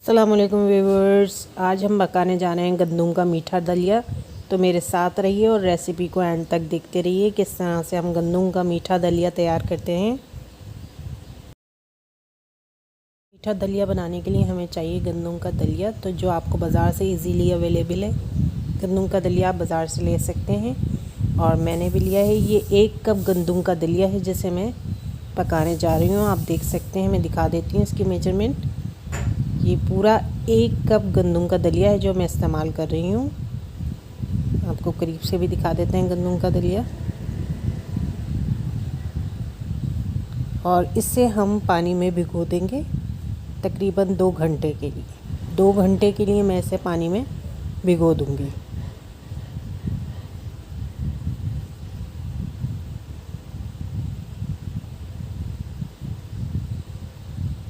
अस्सलामुअलैकुम व्यूवर्स, आज हम पकाने जा रहे हैं गंदम का मीठा दलिया। तो मेरे साथ रहिए और रेसिपी को एंड तक देखते रहिए किस तरह से हम गंदम का मीठा दलिया तैयार करते हैं। मीठा दलिया बनाने के लिए हमें चाहिए गंदम का दलिया, तो जो आपको बाज़ार से इजीली अवेलेबल है। गंदम का दलिया आप बाज़ार से ले सकते हैं और मैंने भी लिया है। ये 1 कप गंदम का दलिया है जिसे मैं पकाने जा रही हूँ। आप देख सकते हैं, मैं दिखा देती हूँ इसकी मेजरमेंट। ये पूरा 1 कप गंदम का दलिया है जो मैं इस्तेमाल कर रही हूँ। आपको करीब से भी दिखा देते हैं गंदम का दलिया। और इसे हम पानी में भिगो देंगे तकरीबन 2 घंटे के लिए। 2 घंटे के लिए मैं इसे पानी में भिगो दूँगी।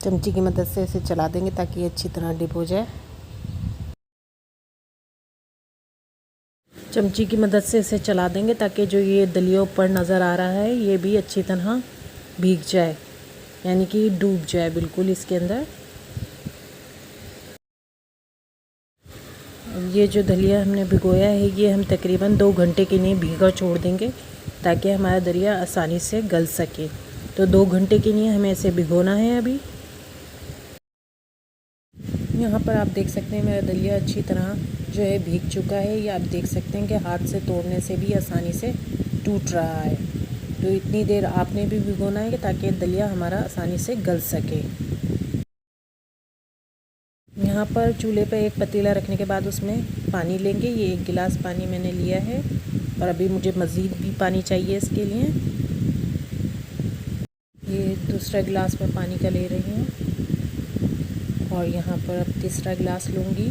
चमची की मदद से इसे चला देंगे ताकि ये अच्छी तरह डिप हो जाए। चमची की मदद से इसे चला देंगे ताकि जो ये दलिया ऊपर नज़र आ रहा है ये भी अच्छी तरह भीग जाए, यानी कि डूब जाए बिल्कुल इसके अंदर। ये जो दलिया हमने भिगोया है ये हम तकरीबन 2 घंटे के लिए भीगा छोड़ देंगे ताकि हमारा दलिया आसानी से गल सके। तो 2 घंटे के लिए हमें इसे भिगोना है। अभी यहाँ पर आप देख सकते हैं मेरा दलिया अच्छी तरह जो है भीग चुका है। ये आप देख सकते हैं कि हाथ से तोड़ने से भी आसानी से टूट रहा है। तो इतनी देर आपने भी भिगोना है ताकि दलिया हमारा आसानी से गल सके। यहाँ पर चूल्हे पर एक पतीला रखने के बाद उसमें पानी लेंगे। ये 1 गिलास पानी मैंने लिया है और अभी मुझे मज़ीद भी पानी चाहिए इसके लिए। ये दूसरा गिलास मैं पानी का ले रही हूँ और यहाँ पर अब तीसरा गिलास लूँगी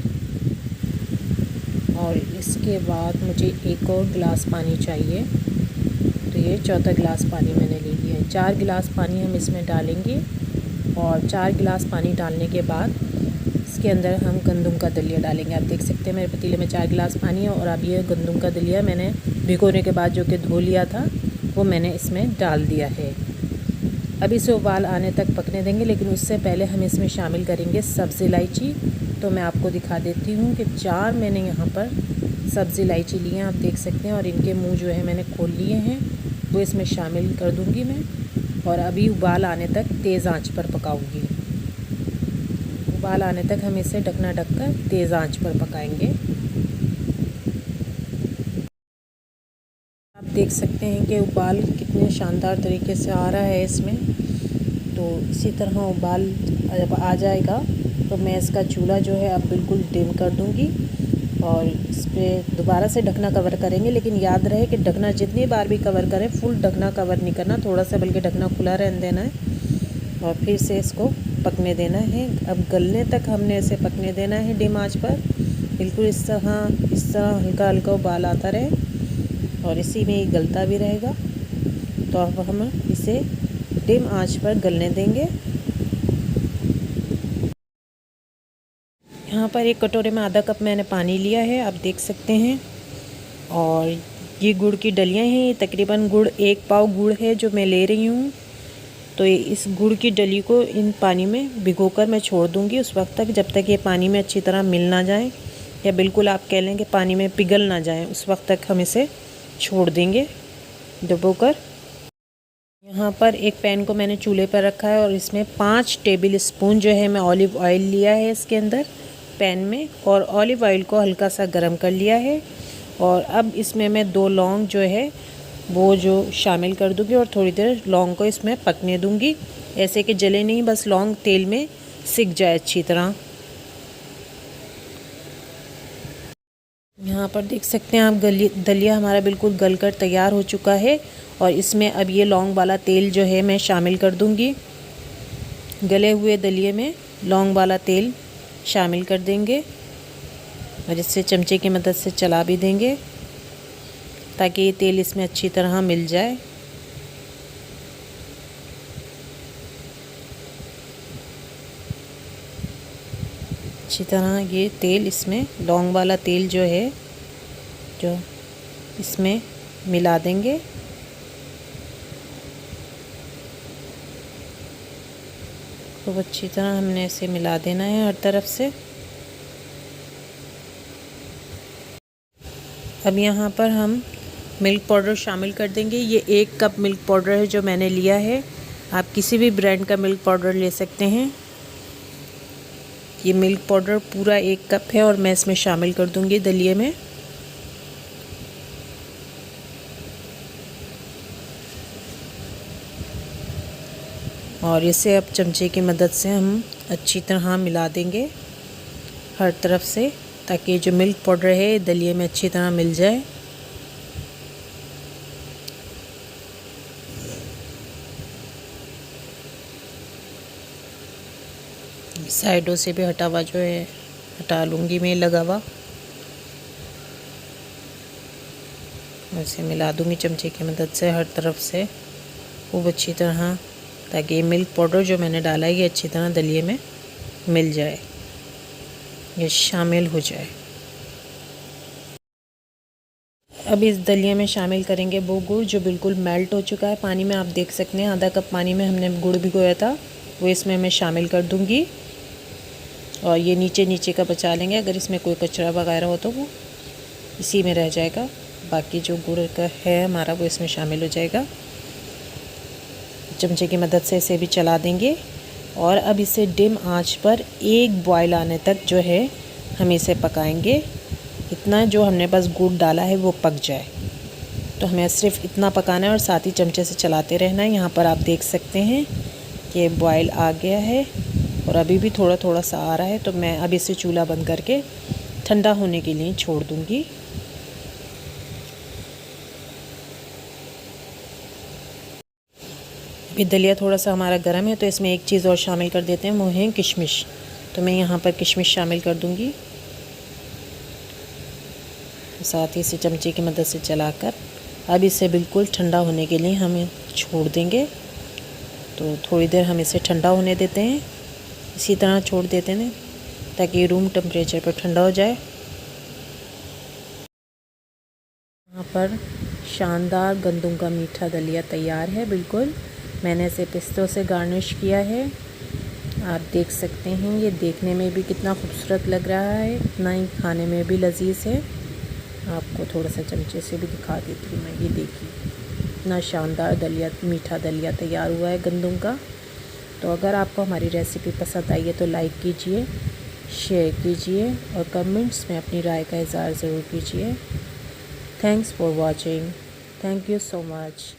और इसके बाद मुझे एक और गिलास पानी चाहिए। तो ये चौथा गिलास पानी मैंने ले लिया है। 4 गिलास पानी हम इसमें डालेंगे और 4 गिलास पानी डालने के बाद इसके अंदर हम गंदम का दलिया डालेंगे। आप देख सकते हैं मेरे पतीले में 4 गिलास पानी है और अब ये गंदम का दलिया मैंने भिगोने के बाद जो कि धो लिया था वो मैंने इसमें डाल दिया है। अब इसे उबाल आने तक पकने देंगे, लेकिन उससे पहले हम इसमें शामिल करेंगे सब्ज़ इलायची। तो मैं आपको दिखा देती हूँ कि 4 मैंने यहाँ पर सब्ज़ इलायची लिए हैं, आप देख सकते हैं। और इनके मुंह जो है मैंने खोल लिए हैं, वो इसमें शामिल कर दूँगी मैं। और अभी उबाल आने तक तेज़ आंच पर पकाऊँगी। उबाल आने तक हम इसे ढकना ढककर तेज़ आंच पर पकाएंगे। आप देख सकते हैं कि उबाल कितने शानदार तरीके से आ रहा है इसमें। तो इसी तरह उबाल जब आ जाएगा तो मैं इसका चूल्हा जो है अब बिल्कुल डिम कर दूंगी और इस पर दोबारा से ढकना कवर करेंगे। लेकिन याद रहे कि ढकना जितनी बार भी कवर करें फुल ढकना कवर नहीं करना, थोड़ा सा बल्कि ढकना खुला रहने देना है और फिर से इसको पकने देना है। अब गलने तक हमने इसे पकने देना है डिम आंच पर। बिल्कुल इस तरह हल्का हल्का उबाल आता रहे और इसी में ये गलता भी रहेगा। तो अब हम इसे डिम आंच पर गलने देंगे। यहाँ पर एक कटोरे में आधा कप मैंने पानी लिया है, आप देख सकते हैं। और ये गुड़ की डलियाँ हैं, ये तकरीबन गुड़ 1 पाव गुड़ है जो मैं ले रही हूँ। तो इस गुड़ की डली को इन पानी में भिगोकर मैं छोड़ दूँगी उस वक्त तक जब तक ये पानी में अच्छी तरह मिल ना जाए, या बिल्कुल आप कह लें कि पानी में पिघल ना जाए, उस वक्त तक हम इसे छोड़ देंगे डुबोकर। यहाँ पर एक पैन को मैंने चूल्हे पर रखा है और इसमें 5 टेबल स्पून जो है मैं ऑलिव ऑयल लिया है इसके अंदर पैन में, और ऑलिव ऑयल को हल्का सा गर्म कर लिया है। और अब इसमें मैं 2 लौंग जो है वो जो शामिल कर दूँगी और थोड़ी देर लौंग को इसमें पकने दूँगी, ऐसे कि जले नहीं, बस लौंग तेल में सिक जाए अच्छी तरह। यहाँ पर देख सकते हैं आप दलिया हमारा बिल्कुल गलकर तैयार हो चुका है और इसमें अब ये लौंग वाला तेल जो है मैं शामिल कर दूँगी। गले हुए दलिये में लौंग वाला तेल शामिल कर देंगे और इससे चमचे की मदद से चला भी देंगे ताकि ये तेल इसमें अच्छी तरह मिल जाए। अच्छी तरह ये तेल इसमें लौंग वाला तेल जो है जो इसमें मिला देंगे। खूब अच्छी तरह हमने इसे मिला देना है हर तरफ से। अब यहाँ पर हम मिल्क पाउडर शामिल कर देंगे। ये 1 कप मिल्क पाउडर है जो मैंने लिया है। आप किसी भी ब्रांड का मिल्क पाउडर ले सकते हैं। ये मिल्क पाउडर पूरा 1 कप है और मैं इसमें शामिल कर दूंगी दलिये में। और इसे अब चमचे की मदद से हम अच्छी तरह मिला देंगे हर तरफ से, ताकि जो मिल्क पाउडर है दलिये में अच्छी तरह मिल जाए। साइडों से भी हटा हुआ जो है हटा लूँगी मैं लगा हुआ। ऐसे मिला दूँगी चमचे की मदद से हर तरफ से खूब अच्छी तरह, ताकि ये मिल्क पाउडर जो मैंने डाला है ये अच्छी तरह दलिये में मिल जाए, ये शामिल हो जाए। अब इस दलिये में शामिल करेंगे वो गुड़ जो बिल्कुल मेल्ट हो चुका है पानी में। आप देख सकते हैं आधा कप पानी में हमने गुड़ भिगोया था, वो इसमें मैं शामिल कर दूँगी। और ये नीचे नीचे का बचा लेंगे, अगर इसमें कोई कचरा वगैरह हो तो वो इसी में रह जाएगा। बाकी जो गुड़ का है हमारा वो इसमें शामिल हो जाएगा। चमचे की मदद से इसे भी चला देंगे और अब इसे डिम आंच पर 1 बॉयल आने तक जो है हम इसे पकाएंगे। इतना जो हमने बस गुड़ डाला है वो पक जाए, तो हमें सिर्फ इतना पकाना है और साथ ही चमचे से चलाते रहना है। यहाँ पर आप देख सकते हैं कि बॉयल आ गया है और अभी भी थोड़ा थोड़ा सा आ रहा है, तो मैं अब इसे चूल्हा बंद करके ठंडा होने के लिए छोड़ दूँगी। अभी दलिया थोड़ा सा हमारा गर्म है, तो इसमें एक चीज़ और शामिल कर देते हैं, वो है किशमिश। तो मैं यहाँ पर किशमिश शामिल कर दूँगी। साथ ही इसे चमचे की मदद से चलाकर अब इसे बिल्कुल ठंडा होने के लिए हम छोड़ देंगे। तो थोड़ी देर हम इसे ठंडा होने देते हैं, इसी तरह छोड़ देते हैं ताकि रूम टेम्परेचर पर ठंडा हो जाए। यहाँ पर शानदार गंदम का मीठा दलिया तैयार है। बिल्कुल मैंने इसे पिस्तों से गार्निश किया है। आप देख सकते हैं ये देखने में भी कितना खूबसूरत लग रहा है, इतना ही खाने में भी लजीज है। आपको थोड़ा सा चमचे से भी दिखा देती हूँ मैं। ये देखिए इतना शानदार दलिया, मीठा दलिया तैयार हुआ है गंदम का। तो अगर आपको हमारी रेसिपी पसंद आई है तो लाइक कीजिए, शेयर कीजिए और कमेंट्स में अपनी राय का इज़हार ज़रूर कीजिए। Thanks for watching. Thank you so much.